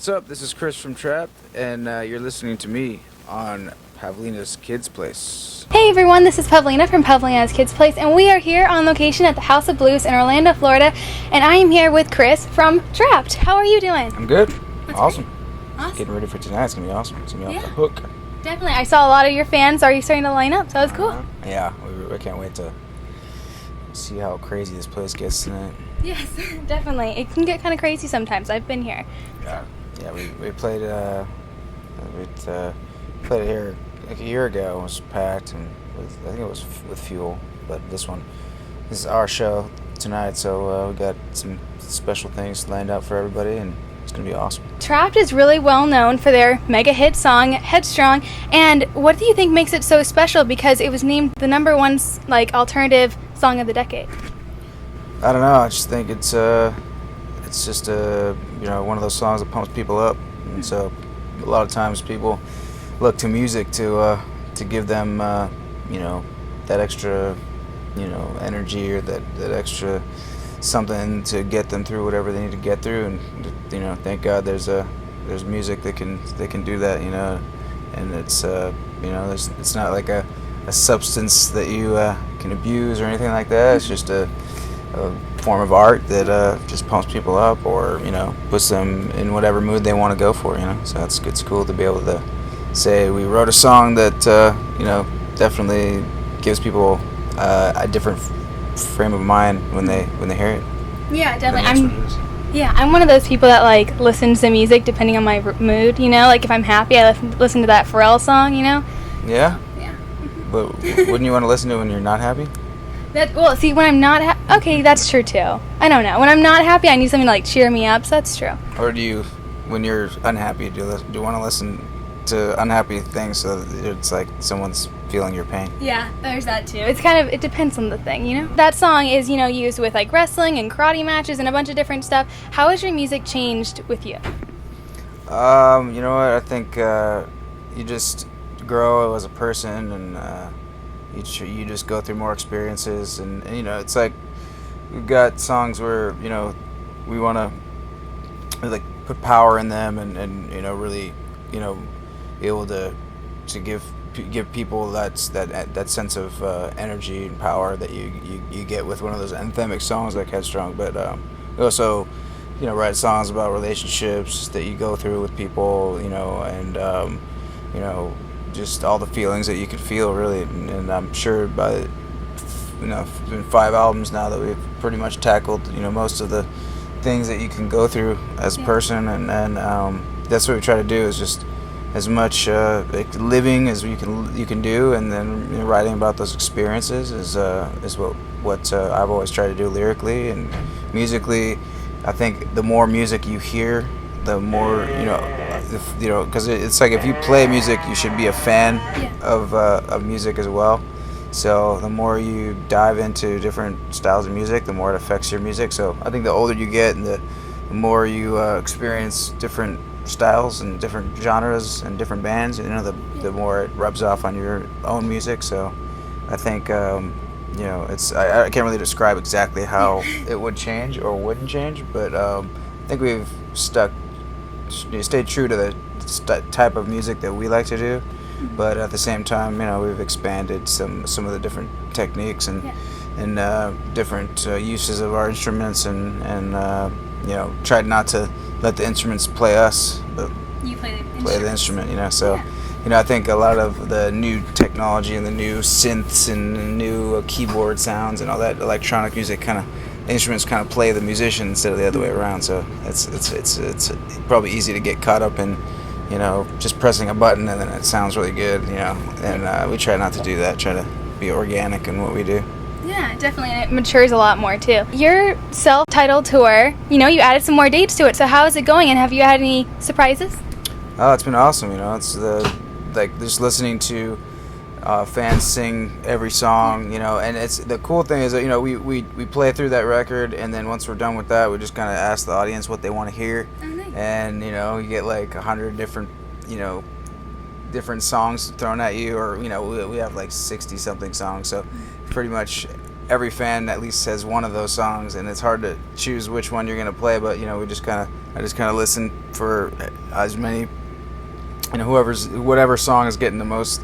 what's up? This is Chris from Trapt, and you're listening to me on Pavlina's Kidz Place. Hey everyone, this is Pavlina from Pavlina's Kidz Place, and we are here on location at the House of Blues in Orlando, Florida, and I am here with Chris from Trapt. How are you doing? I'm good. That's Awesome. great. Awesome. Getting ready for tonight. It's going to be awesome. It's going to be off the hook. Definitely. I saw a lot of your fans already starting to line up, so that was cool. Yeah, we can't wait to see how crazy this place gets tonight. Yes, definitely. It can get kind of crazy sometimes. I've been here. Yeah, we played played it here like a year ago. It was packed, and I think it was with Fuel, but this is our show tonight, so we got some special things lined up for everybody, and it's gonna be awesome. Trapt is really well known for their mega hit song Headstrong, and what do you think makes it so special? Because it was named the #1 alternative song of the decade. I don't know. I just think it's just one of those songs that pumps people up, and so a lot of times people look to music to give them that extra energy, or that extra something to get them through whatever they need to get through, and thank God there's music that can do that, and it's it's not like a substance that you can abuse or anything like that. It's just a form of art that just pumps people up, or puts them in whatever mood they want to go for. So it's cool to be able to say we wrote a song that definitely gives people a different frame of mind when they hear it. Yeah, definitely. I'm one of those people that listens to music depending on my mood. Like if I'm happy, I listen to that Pharrell song. Yeah. Yeah. But wouldn't you want to listen to it when you're not happy? When I'm not okay, that's true too. I don't know. When I'm not happy, I need something to cheer me up. So that's true. Or do you, when you're unhappy, do you want to listen to unhappy things so that it's like someone's feeling your pain? Yeah, there's that too. It depends on the thing, That song is, used with wrestling and karate matches and a bunch of different stuff. How has your music changed with you? You know what? I think you just grow as a person, and you just go through more experiences, and it's like we've got songs where we want to put power in them, and really be able to give people that sense of energy and power that you get with one of those anthemic songs like Headstrong. But we also write songs about relationships that you go through with people, and just all the feelings that you can feel, really. And I'm sure by it's been 5 albums now that we've pretty much tackled most of the things that you can go through as a person, and that's what we try to do, is just as much living as you can do, and then writing about those experiences is what I've always tried to do lyrically and musically. I think the more music you hear, the more because it's like if you play music, you should be a fan of music as well. So the more you dive into different styles of music, the more it affects your music. So I think the older you get, and the more you experience different styles and different genres and different bands, the more it rubs off on your own music. So I think I can't really describe exactly how it would change or wouldn't change, but I think we've stayed true to the type of music that we like to do, but at the same time we've expanded some of the different techniques and different uses of our instruments, and tried not to let the instruments play us, but you play the instrument. So I think a lot of the new technology and the new synths and the new keyboard sounds and all that electronic music instruments play the musician instead of the other way around. So it's probably easy to get caught up in just pressing a button and then it sounds really good, and we try not to do that. Try to be organic in what we do. Yeah, definitely, and it matures a lot more too. Your self-titled tour, you added some more dates to it, so how is it going, and have you had any surprises? Oh, it's been awesome. It's just listening to fans sing every song, and it's the cool thing is that we play through that record, and then once we're done with that, we just kind of ask the audience what they want to hear. Oh, nice. And you get 100 different songs thrown at you, or we have 60 something songs, so pretty much every fan at least has one of those songs, and it's hard to choose which one you're gonna play. But I just kind of listen for as many, whatever song is getting the most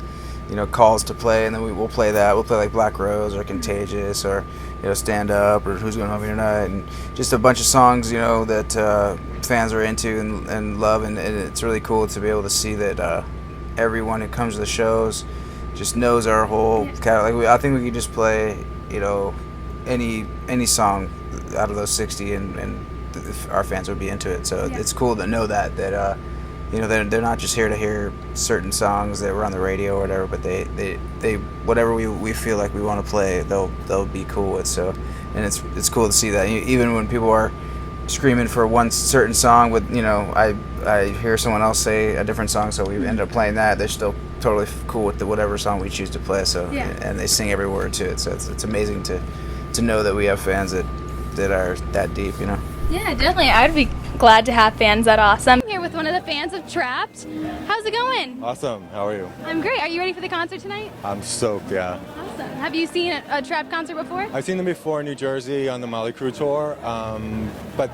calls to play, and then we'll play that. We'll play like Black Rose or Contagious or Stand Up or Who's Gonna Love Me Tonight, and just a bunch of songs that fans are into and love, and it's really cool to be able to see that everyone who comes to the shows just knows our whole catalog. I think we could just play any song out of those 60, and our fans would be into it. So it's cool to know that they're not just here to hear certain songs that were on the radio or whatever, but they whatever we feel like we want to play, they'll be cool with. So, and it's cool to see that even when people are screaming for one certain song with I hear someone else say a different song, so we end up playing that. They're still totally cool with whatever song we choose to play. So and they sing every word to it. So it's amazing to know that we have fans that are that deep. Yeah, definitely. I'd be glad to have fans that awesome. I'm here with one of the fans of Trapt. How's it going? Awesome. How are you? I'm great. Are you ready for the concert tonight? I'm stoked, yeah. Awesome. Have you seen a Trapt concert before? I've seen them before in New Jersey on the Molly Crew tour, but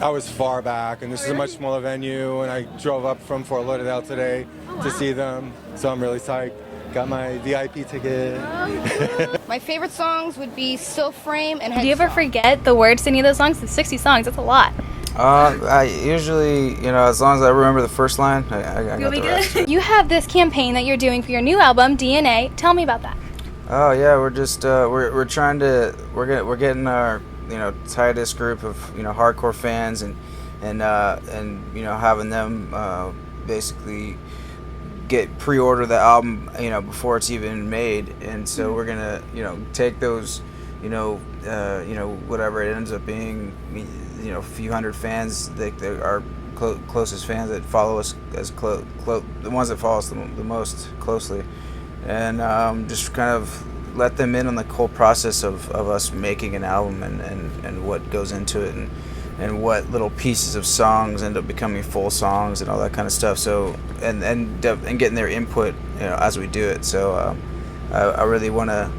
I was far back, and this is a much smaller venue, and I drove up from Fort Lauderdale today to see them, so I'm really psyched. Got my VIP ticket. My favorite songs would be Still Frame and Headstrong. Do you ever forget the words to any of those songs? It's 60 songs. That's a lot. I usually, as long as I remember the first line, I got the rest. You have this campaign that you're doing for your new album, DNA. Tell me about that. Oh yeah, we're just we're getting our tightest group of hardcore fans and having them basically get pre-order the album before it's even made, and so we're gonna take those whatever it ends up being, a few hundred fans that are closest fans that follow us as the ones that follow us the most closely, and just kind of let them in on the whole process of us making an album and what goes into it, and what little pieces of songs end up becoming full songs and all that kind of stuff. So and getting their input as we do it. So I really want to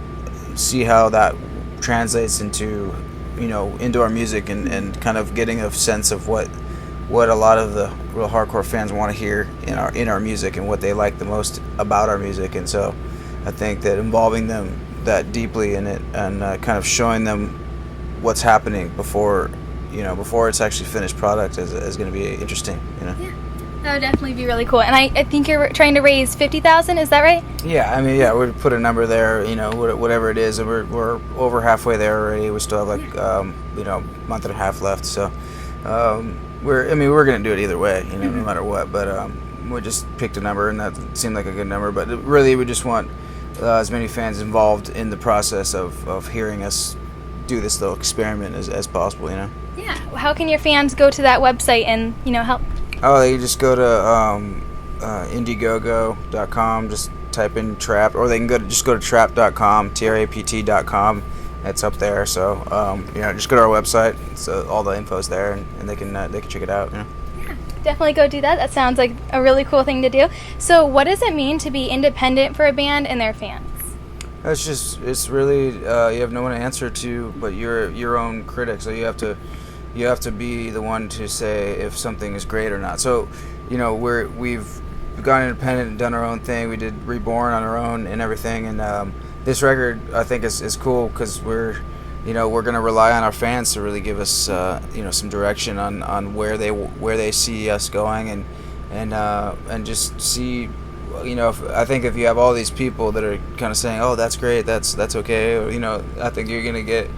see how that translates into into our music, and kind of getting a sense of what a lot of the real hardcore fans want to hear in our music, and what they like the most about our music. And so I think that involving them that deeply in it, and kind of showing them what's happening before it's actually finished product is going to be interesting. Yeah, that would definitely be really cool. And I think you're trying to raise $50,000. Is that right? Yeah, I mean, we put a number there. Whatever it is, and we're over halfway there already. We still have a month and a half left. So we're going to do it either way, no matter what. But we just picked a number, and that seemed like a good number. But really, we just want as many fans involved in the process of hearing us do this little experiment as possible. Yeah. How can your fans go to that website and help? Oh, they just go to Indiegogo.com. Just type in Trapt, or they can go to Trapt.com, Trapt.com. It's up there. So just go to our website. So all the info's there, and they can check it out. Yeah, definitely go do that. That sounds like a really cool thing to do. So, what does it mean to be independent for a band and their fans? It's really you have no one to answer to but your own critic. So you have to be the one to say if something is great or not. So we've gone independent and done our own thing. We did Reborn on our own and everything, and this record I think is cool because we're going to rely on our fans to really give us some direction on where they see us going, and just see. I think if you have all these people that are kind of saying, "Oh, that's great, that's okay," or, I think you're gonna get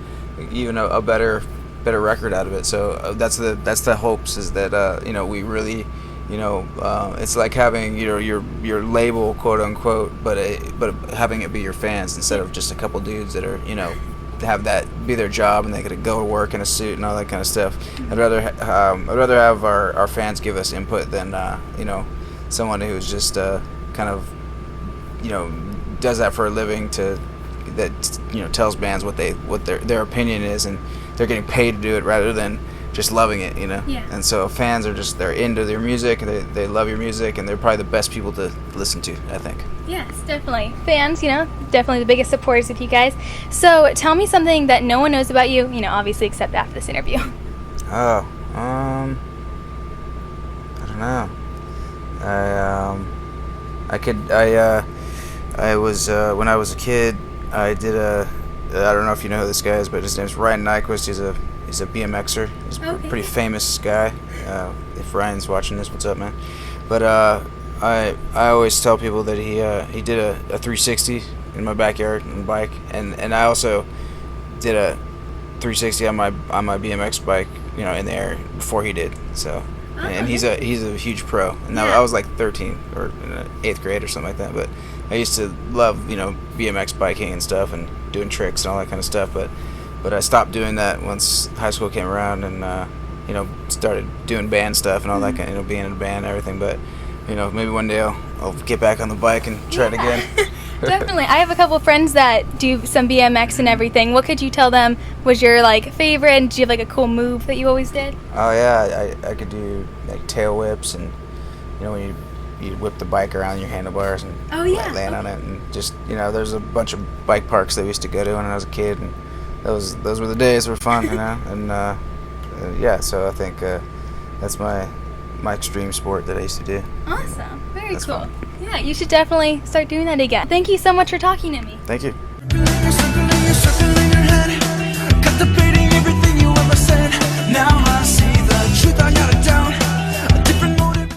even a better record out of it. So that's the hopes, is that we really it's like having your label, quote unquote, but having it be your fans instead of just a couple dudes that are have that be their job and they gotta go to work in a suit and all that kind of stuff. I'd rather have our fans give us input than someone who's just kind of does that for a living, tells bands what their opinion is, and they're getting paid to do it rather than just loving it, you know. Yeah. And so fans are just they're into their music, and they love your music, and they're probably the best people to listen to, I think. Yes, definitely. Fans, definitely the biggest supporters of you guys. So tell me something that no one knows about you, obviously except after this interview. Oh, I don't know. I was when I was a kid, I did I don't know if you know who this guy is, but his name's Ryan Nyquist. He's a BMXer. He's a pretty famous guy. If Ryan's watching this, what's up, man? But I always tell people that he did a 360 in my backyard on a bike, and I also did a 360 on my BMX bike, in the air before he did. So, and he's a huge pro. And I was like 13 or in 8th grade or something like that. But I used to love BMX biking and stuff and doing tricks and all that kind of stuff. But I stopped doing that once high school came around and started doing band stuff and all that kind of being in a band and everything. But maybe one day I'll get back on the bike and try it again. Definitely. I have a couple friends that do some BMX and everything. What could you tell them was your favorite, and do you have a cool move that you always did? Oh yeah, I could do tail whips, and when you whip the bike around your handlebars and land on it, and just there's a bunch of bike parks that we used to go to when I was a kid, and those were the days that were fun, and so I think that's my extreme sport that I used to do. Awesome. Very That's cool. fun. Yeah, you should definitely start doing that again. Thank you so much for talking to me. Thank you. You're circling your head, contemplating everything you ever said. Now I see the truth. I gotta